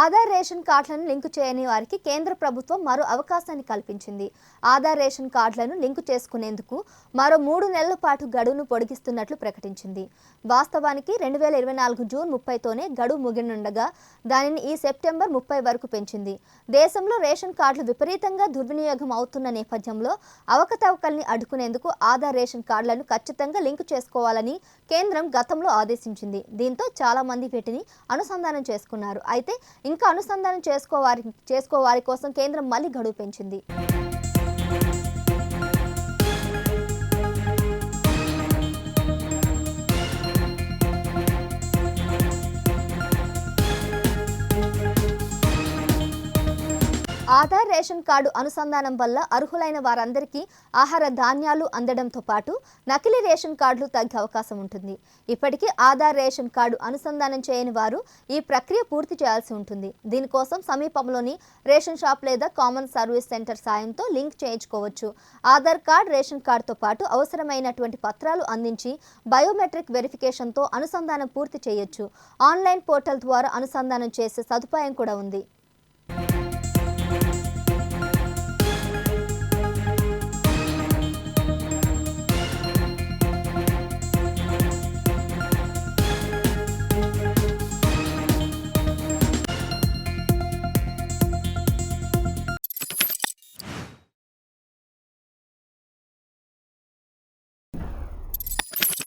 Aadhaar ration కార్డులను link చేయని వారికి కేంద్ర ప్రభుత్వం మరో అవకాశాన్ని కల్పించింది. ఆధార్ రేషన్ కార్డులను లింకు చేసుకునేందుకు మరో 3 నెలల పాటు గడువును పొడిగిస్తున్నట్లు ప్రకటించింది. వాస్తవానికి 2024 జూన్ 30తోనే గడువు ముగియనుండగా దానిని ఈ సెప్టెంబర్ 30 వరకు పెంచింది. దేశంలో రేషన్ కార్డులు విపరీతంగా దుర్వినియోగం అవుతున్న నేపథ్యంలో అవకతవకల్ని అడ్డుకునేందుకు ఆధార్ రేషన్ కార్డులను ఖచ్చితంగా లింకు చేసుకోవాలని కేంద్రం గతంలో ఆదేశించింది. దీంతో చాలా మంది వీటిని అనుసంధానం చేసుకున్నారు. అయితే ఇంకా అనుసంధానం చేసుకోవారి కోసం కేంద్రం మళ్ళీ గడువు పెంచింది. ఆధార్ రేషన్ కార్డు అనుసంధానం వల్ల అర్హులైన వారందరికీ ఆహార ధాన్యాలు అందడంతో పాటు నకిలీ రేషన్ కార్డులు తగ్గే అవకాశం ఉంటుంది. ఇప్పటికీ ఆధార్ రేషన్ కార్డు అనుసంధానం చేయని వారు ఈ ప్రక్రియ పూర్తి చేయాల్సి ఉంటుంది. దీనికోసం సమీపంలోని రేషన్ షాప్ లేదా కామన్ సర్వీస్ సెంటర్ సాయంతో లింక్ చేయించుకోవచ్చు. ఆధార్ కార్డు రేషన్ కార్డుతో పాటు అవసరమైనటువంటి పత్రాలు అందించి బయోమెట్రిక్ వెరిఫికేషన్తో అనుసంధానం పూర్తి చేయొచ్చు. ఆన్లైన్ పోర్టల్ ద్వారా అనుసంధానం చేసే సదుపాయం కూడా ఉంది.